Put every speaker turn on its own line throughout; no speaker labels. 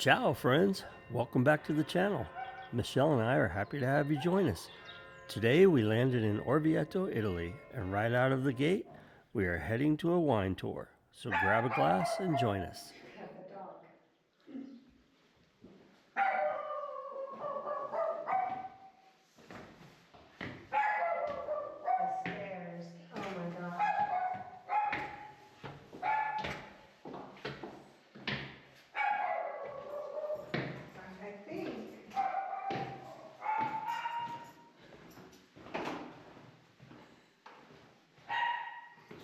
Ciao friends, welcome back to the channel. Michelle and I are happy to have you join us. Today we landed in Orvieto, Italy, and right out of the gate we are heading to a wine tour. So grab a glass and join us.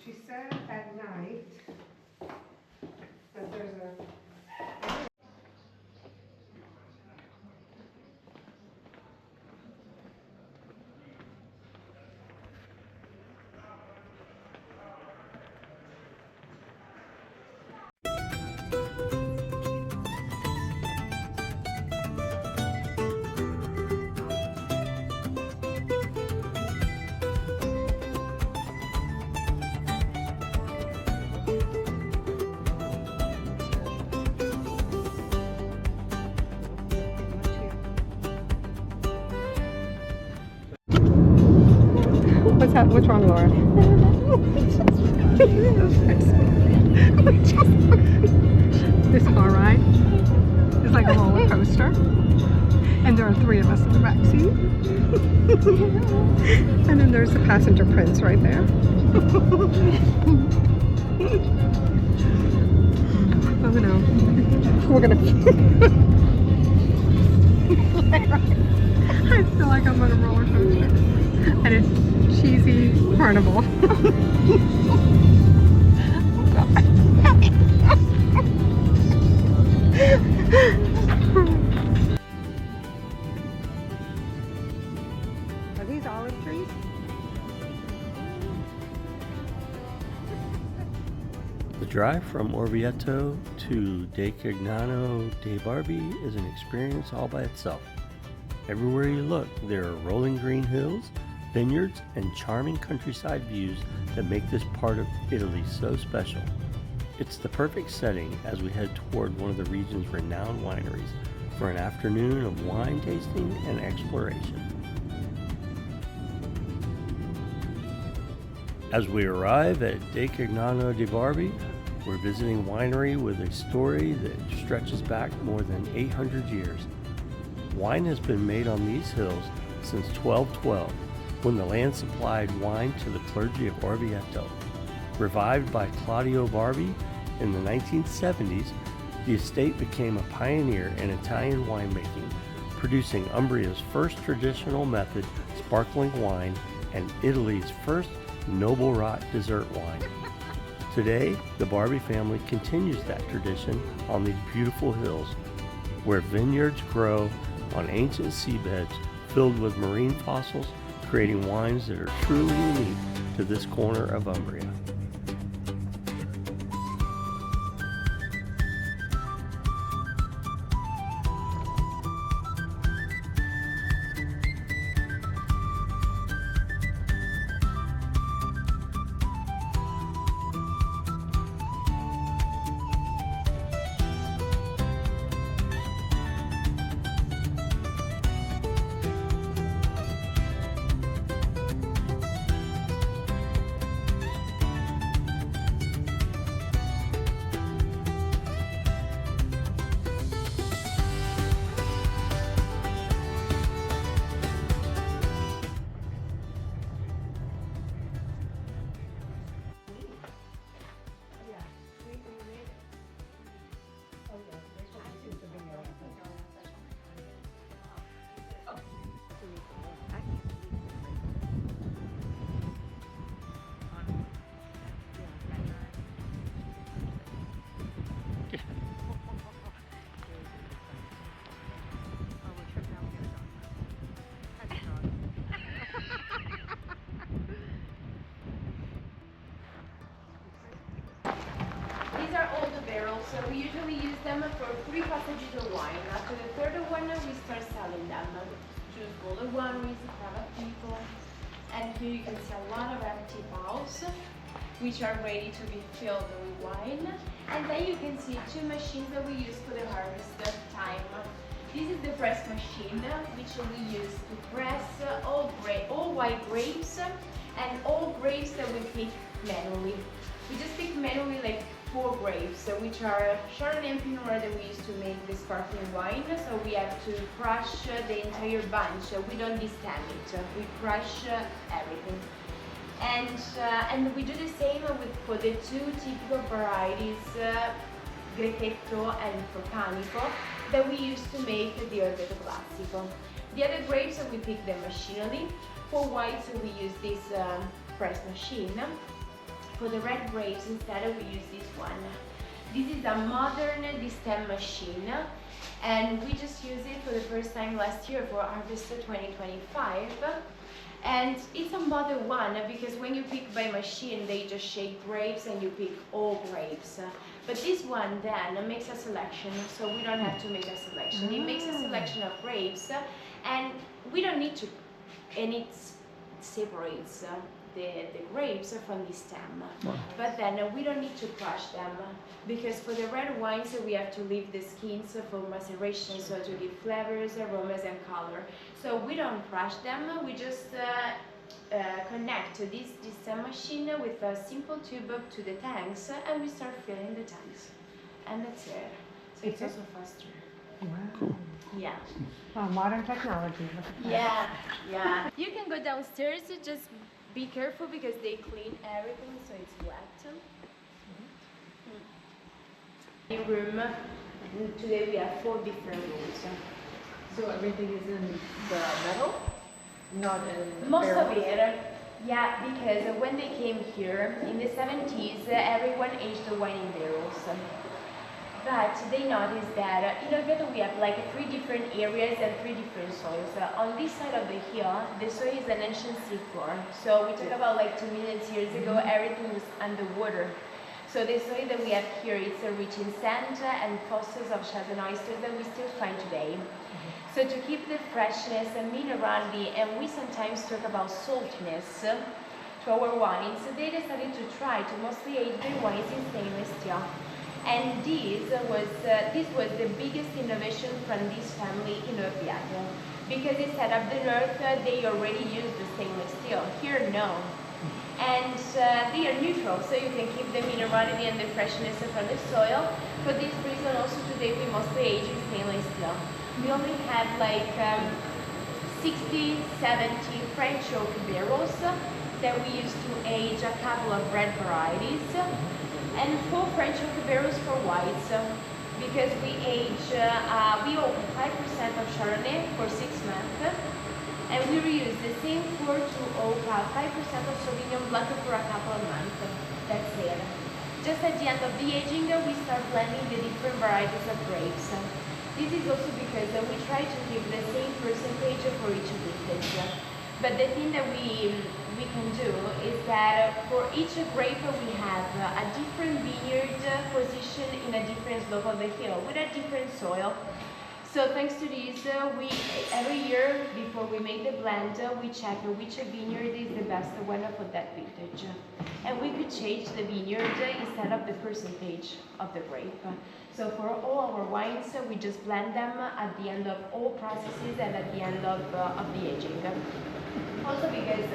She said at night that there's a... What's wrong, Laura? This car ride is like a roller coaster, and there are 3 of us in the back seat, and then there's the passenger prince right there. Oh no, we're gonna. I feel like I'm on a roller coaster. And it's cheesy carnival. Are these olive trees?
The drive from Orvieto to Decugnano Dei Barbi is an experience all by itself. Everywhere you look, there are rolling green hills, vineyards, and charming countryside views that make this part of Italy so special. It's the perfect setting as we head toward one of the region's renowned wineries for an afternoon of wine tasting and exploration. As we arrive at Decugnano Dei Barbi, we're visiting a winery with a story that stretches back more than 800 years. Wine has been made on these hills since 1212, when the land supplied wine to the clergy of Orvieto. Revived by Claudio Barbi in the 1970s, the estate became a pioneer in Italian winemaking, producing Umbria's first traditional method, sparkling wine, and Italy's first noble rot dessert wine. Today, the Barbi family continues that tradition on these beautiful hills, where vineyards grow on ancient seabeds filled with marine fossils, creating wines that are truly unique to this corner of Umbria.
These are all the barrels, so we usually use them for 3 passages of wine. After the 3rd one, we start selling them to smaller wineries, private people. And here you can see a lot of empty bottles. which are ready to be filled with wine. And then you can see two machines that we use for the harvest time. This is the press machine, which we use to press all white grapes and all grapes that we pick manually. We just pick manually like 4 grapes, which are Chardonnay and Pinot Noir that we use to make the sparkling wine. So we have to crush the entire bunch. We don't destem it. We crush everything. And we do the same for the 2 typical varieties, Grechetto and Procanico, that we use to make the Orvieto Classico. The other grapes we pick them machinally. For whites we use this press machine. For the red grapes instead we use this one. This is a modern destem machine, and we just used it for the first time last year for Harvest 2025. And it's a modern one because when you pick by machine they just shake grapes and you pick all grapes. But this one then makes a selection, so we don't have to make a selection. It makes a selection of grapes, and we don't need to, and it separates the grapes from the stem.
Wow.
But then we don't need to crush them, because for the red wines we have to leave the skins for maceration, so to give flavors, aromas and color. So we don't crush them, we just connect this destem machine with a simple tube to the tanks, and we start filling the tanks. And that's it. So it's also faster.
Wow.
Cool.
Yeah.
Well, modern technology. Look at that.
Yeah, yeah. You can go downstairs, just be careful because they clean everything so it's wet. In room, today we have 4 different rooms.
So everything is in the metal? Not in
Most of
barrels?
it, yeah, because when they came here in the 70s, everyone aged the wine in barrels. But they noticed that in Orvieto we have like 3 different areas and 3 different soils. On this side of the hill, the soil is an ancient seafloor. So we talk about like 2 million years ago, everything was underwater. So the soil that we have here is rich in sand and fossils of shells and oysters that we still find today. So to keep the freshness and minerality, and we sometimes talk about saltiness to our wines, they decided to try to mostly age their wines in stainless steel. And this was the biggest innovation from this family in Orvieto, because instead of the north they already used the stainless steel. Here, no. And they are neutral, so you can keep the minerality and the freshness from the soil. For this reason, also today we mostly age in stainless steel. We only have like 60, 70 French oak barrels that we use to age a couple of red varieties, and 4 French oak barrels for whites, because we age, we open 5% of Chardonnay for 6 months, and we reuse the same 4 to oak 5% of Sauvignon Blanc for a couple of months. That's it. Just at the end of the aging, we start blending the different varieties of grapes. This is also because we try to keep the same percentage for each vintage. But the thing that we can do is that for each grape we have a different vineyard position in a different slope of the hill with a different soil. So thanks to this, we every year before we make the blend, we check which vineyard is the best one for that vintage. And we could change the vineyard instead of the percentage of the grape. So for all our wines, we just blend them at the end of all processes and at the end of the aging. Also because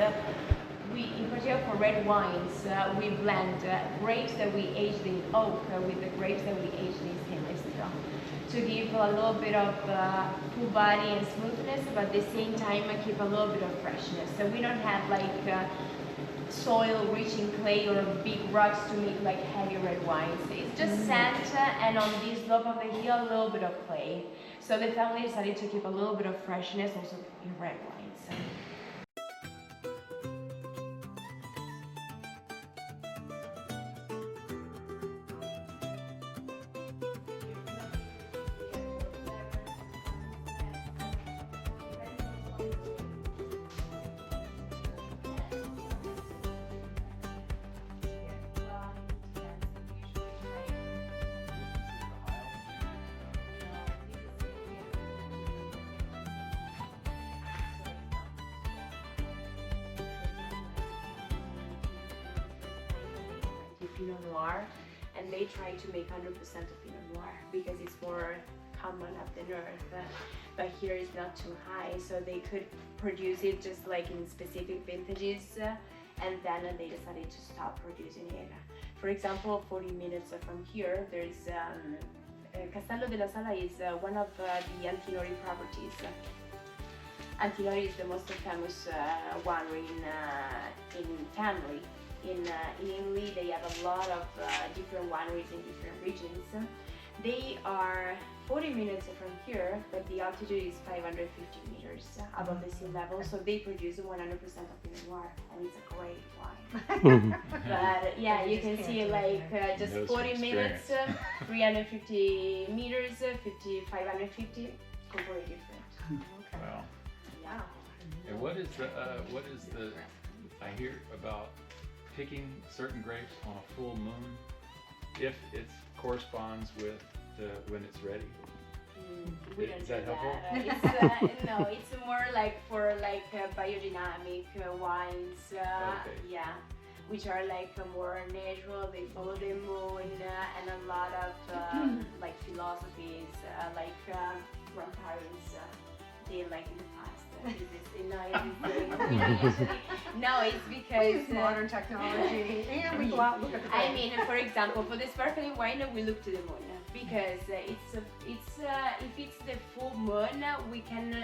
in particular for red wines, we blend grapes that we aged in oak with the grapes that we aged in stainless steel, to give a little bit of full body and smoothness, but at the same time keep a little bit of freshness. So we don't have like soil rich in clay or big rocks to make like heavy red wines. It's just sand, and on this slope of the hill a little bit of clay. So the family decided to keep a little bit of freshness also in red wines. Pinot Noir, and they try to make 100% of Pinot Noir because it's more common up the north, but here is not too high, so they could produce it just like in specific vintages, and then they decided to stop producing it. For example, 40 minutes from here, there's Castello della Sala is one of the Antinori properties. Antinori is the most famous winery in family. In Italy, they have a lot of different wineries in different regions. They are 40 minutes from here, but the altitude is 550 meters above the sea level, so they produce 100% of Pinot Noir, and it's a great wine. But yeah, you can see like just 40 minutes, 350 meters, 550, completely different.
Okay. Wow.
Yeah.
And what is the I hear about picking certain grapes on a full moon if it corresponds with when it's ready?
We don't
Is
do
that helpful?
It's, no, it's more like for biodynamic wines.
Okay.
Yeah, which are like more natural. They follow the moon and a lot of like philosophies, like grandparents did like in the past. No, it's because
we use modern technology and we go out and look at the
I mean, for example, for the sparkling wine, we look to the moon because if it's the full moon, we can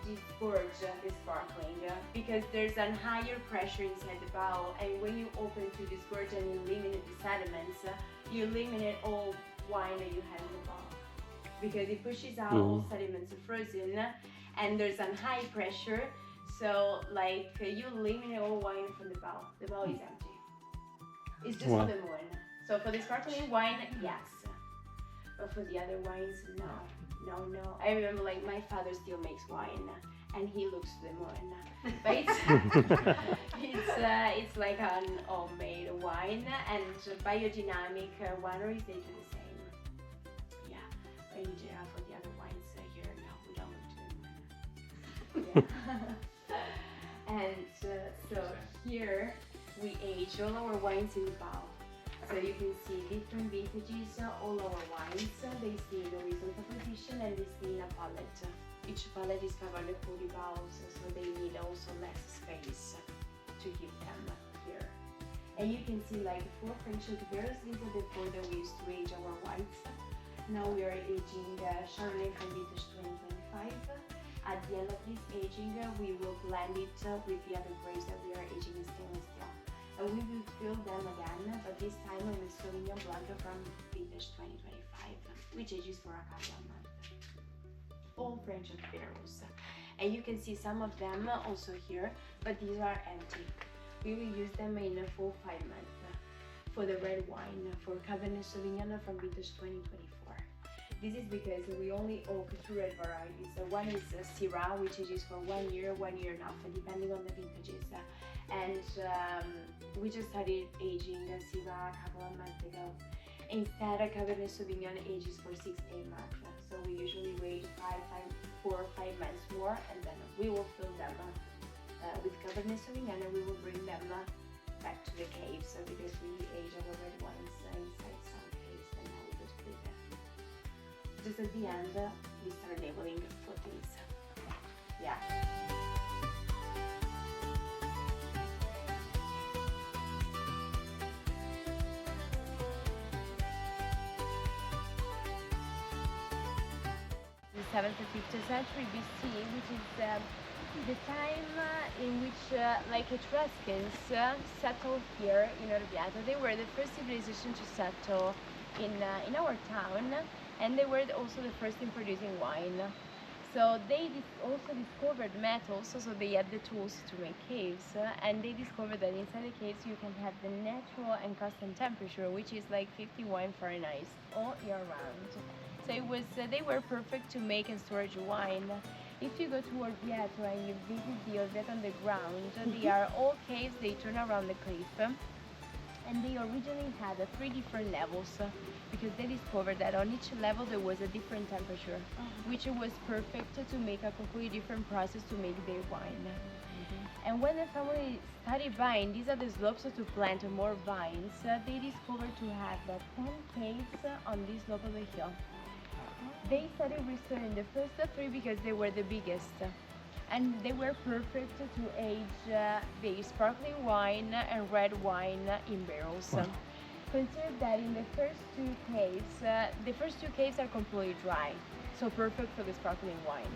disgorge the sparkling because there's a higher pressure inside the bowl, and when you open to disgorge and you eliminate the sediments, you eliminate all wine that you have in the bowl because it pushes out all sediments frozen. And there's a high pressure, so like you eliminate all wine from the bowl. The bowl is empty. It's just for the moon. So for the sparkling wine, yes, but for the other wines, no. I remember like my father still makes wine, and he looks to the moon. But it's like an homemade wine, and biodynamic wineries they do the same. Yeah, but in general for the other wines here, no, we don't look to the moon. Yeah. And so here we age all our wines in the bowl. So you can see different vintages, all our wines. They stay in horizontal position and they stay in a pallet. Each pallet is covered with 40 bowls, so they need also less space to keep them here. And you can see like 4 French barrels. These are the 4 that we used to age our whites. Now we are aging Chardonnay from vintage 2025. At the end of this aging, we will blend it with the other grapes that we are aging in stainless steel. And we will fill them again, but this time with Sauvignon Blanc from vintage 2025, which ages for a couple of months. All French barrels. And you can see some of them also here, but these are empty. We will use them in a full 5 months. For the red wine, for Cabernet Sauvignon from vintage 2024. This is because we only oak 2 red varieties. So one is Syrah, which ages for 1 year, 1 year and a half, depending on the vintages. And we just started aging Syrah a couple of months ago. Instead, Cabernet Sauvignon ages for 6 to 8 months. So we usually wait 4 or 5 months more, and then we will fill them with Cabernet Sauvignon, and we will bring them back to the caves because we age our red wines inside some caves, and now we just put them. Just at the end, we start labeling for these. Yeah. The 7th to 5th century BC, which is the time in which like Etruscans settled here in Orvieto. They were the first civilization to settle in our town, and they were also the first in producing wine. So they also discovered metals, so they had the tools to make caves, and they discovered that inside the caves you can have the natural and constant temperature, which is like 51 Fahrenheit all year round. So it was they were perfect to make and storage wine. If you go to Orvieto and you visit the Orvieto underground, they are all caves, they turn around the cliff. And they originally had 3 different levels because they discovered that on each level there was a different temperature, which was perfect to make a completely different process to make their wine. And when the family started buying, these are the slopes to plant more vines, they discovered to have 10 caves on this slope of the hill. They started restoring the first three because they were the biggest. And they were perfect to age the sparkling wine and red wine in barrels.
Wow.
Consider that in the first two caves are completely dry, so perfect for the sparkling wine.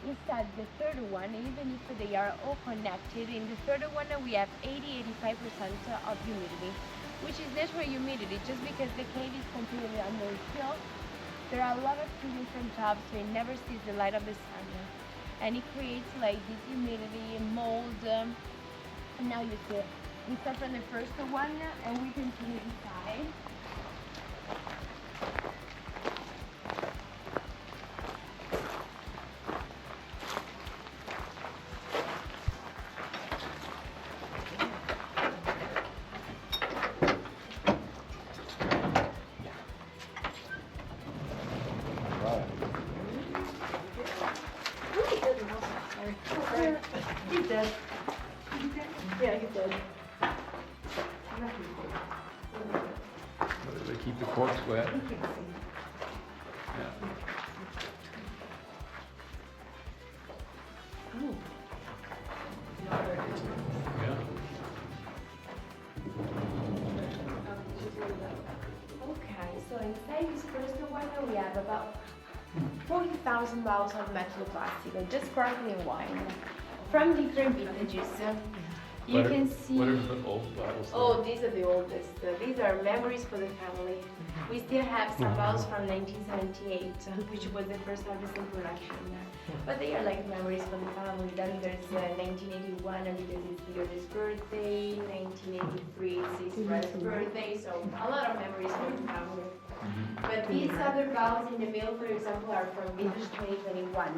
Instead, the third one, even if they are all connected, in the third one we have 80-85% of humidity, which is natural humidity just because the cave is completely under the hill. There are a lot of trees from top, so it never sees the light of the sun. And it creates like this humidity, mold. And now you see, we start from the first one and we continue inside.
He's dead. Yeah, he's dead.
They keep the corks wet. Yeah. Yeah.
Okay, so inside this first one we have about 40,000 bottles of metal plastic, just sparkling wine from different vintages. You can see.
What are the old bottles?
Oh, these are the oldest. These are memories for the family. We still have some bottles from 1978, which was the first harvest in production. But they are like memories for the family. Then there's 1981 because it's Theodore's birthday, 1983 it's his brother's birthday, so a lot of memories for the family. But these other bottles in the middle, for example, are from vintage 2021,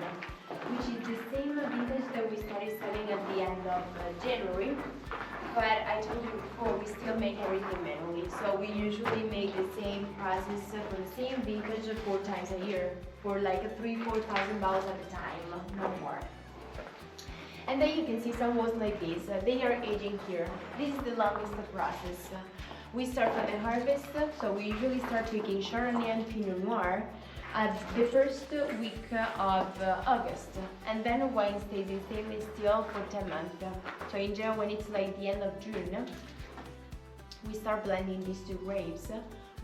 which is the same vintage that we started selling at the end of January. But I told you before, we still make everything manually. So we usually make the same process for the same vintage 4 times a year, for like 3,000-4,000 bottles at a time, no more. And then you can see some ones like this. They are aging here. This is the longest process. We start from the harvest, so we usually start picking Chardonnay and Pinot Noir at the first week of August, and then wine stays in stainless steel for 10 months. So in general, when it's like the end of June, we start blending these two grapes.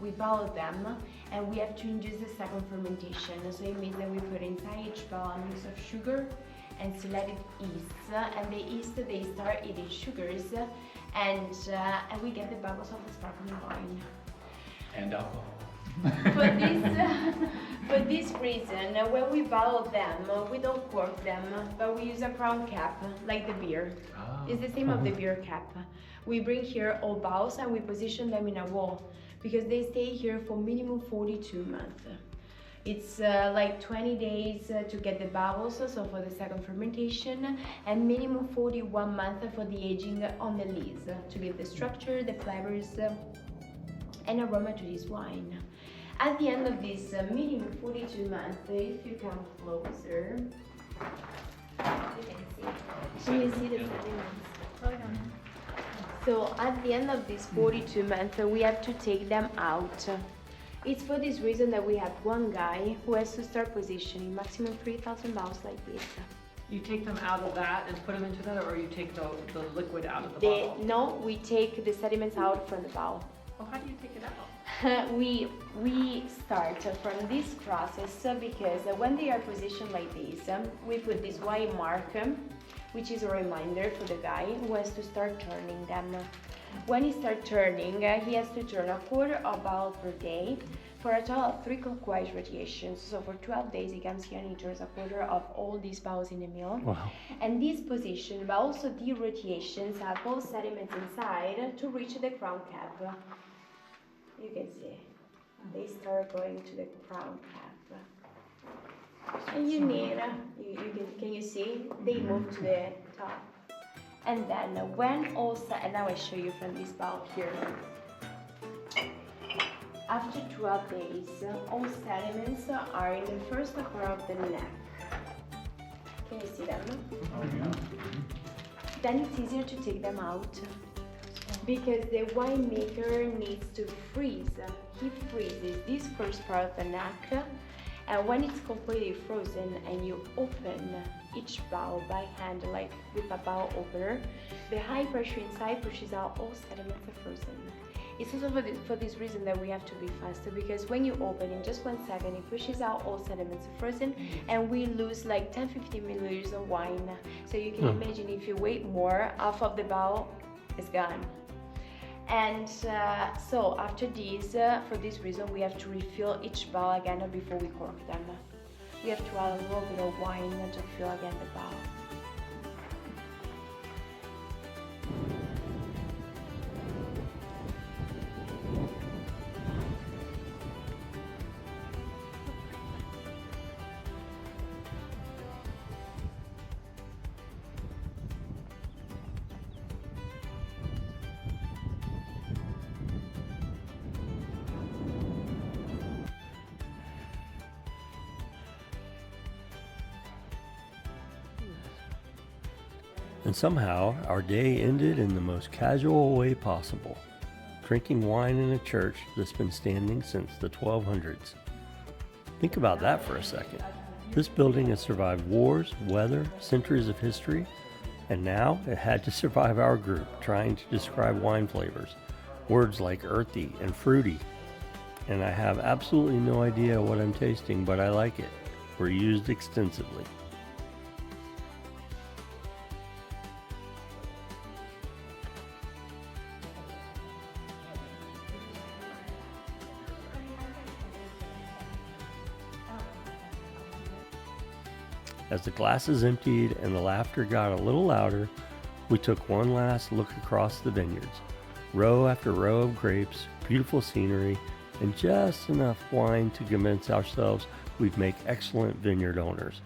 We bottle them, and we have to induce the second fermentation. So it means that we put inside each bottle a mix of sugar and selected yeast, and the yeast they start eating sugars, and we get the bubbles of the sparkling wine.
And alcohol.
For this reason, when we bottle them, we don't cork them, but we use a crown cap, like the beer.
Oh.
It's the same of the beer cap. We bring here all bottles and we position them in a wall, because they stay here for minimum 42 months. It's like 20 days to get the bubbles, so for the second fermentation, and minimum 41 months for the aging on the lees, to give the structure, the flavors, and aroma to this wine. At the end of this minimum 42 months, if you come closer, you can see. So you see the sediments. So at the end of this 42 months, we have to take them out. It's for this reason that we have one guy who has to start positioning maximum 3,000 bottles like this.
You take them out of that and put them into that, or you take the liquid out of the bottle?
No, we take the sediments out from the bottle.
Well, how do you take it out?
We start from this process because when they are positioned like this, we put this white mark, which is a reminder for the guy who has to start turning them. When he starts turning, he has to turn a quarter of bottle per day for a total of 3 clockwise rotations. So for 12 days he comes here and he turns a quarter of all these bottles in the mill.
Wow.
And this position, but also the rotations, have all sediments inside to reach the crown cap. You can see, they start going to the crown cap. And you need, can you see? They move to the top. And then when all set, and now I show you from this bottle here. After 12 days, all sediments are in the first corner of the neck. Can you see them?
Oh, yeah.
then it's easier to take them out because the winemaker needs to freeze. He freezes this first part of the neck, and when it's completely frozen and you open each bowl by hand, like with a bowl opener, the high pressure inside pushes out all sediments are frozen. It's also for this reason that we have to be faster, because when you open in just 1 second, it pushes out all sediments are frozen, and we lose like 10-15 milliliters of wine. So you can imagine if you wait more, half of the bowl is gone. And so after this, for this reason, we have to refill each bowl again before we cork them. We have to add a little bit of wine to fill again the bowl.
And somehow our day ended in the most casual way possible, drinking wine in a church that's been standing since the 1200s. Think about that for a second. This building has survived wars, weather, centuries of history, and now it had to survive our group trying to describe wine flavors, words like earthy and fruity. And I have absolutely no idea what I'm tasting, but I like it. We're used extensively. As the glasses emptied and the laughter got a little louder, we took one last look across the vineyards. Row after row of grapes, beautiful scenery, and just enough wine to convince ourselves we'd make excellent vineyard owners.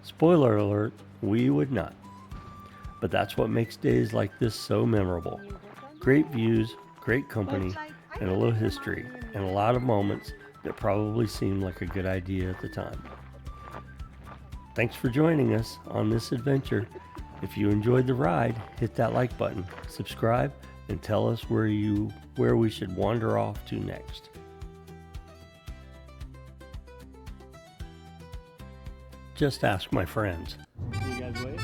Spoiler alert, we would not. But that's what makes days like this so memorable. Great views, great company, and a little history, and a lot of moments that probably seemed like a good idea at the time. Thanks for joining us on this adventure. If you enjoyed the ride, hit that like button, subscribe, and tell us where we should wander off to next. Just ask my friends. You guys wait?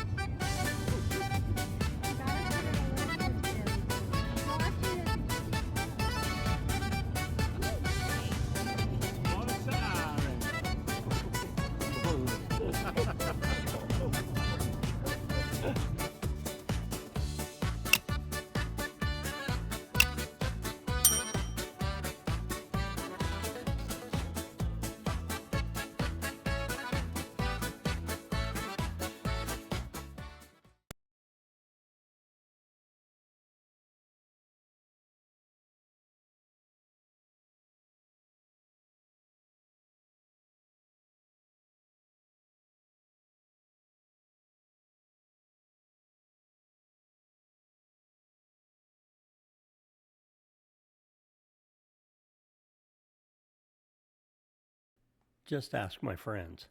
Just ask my friends.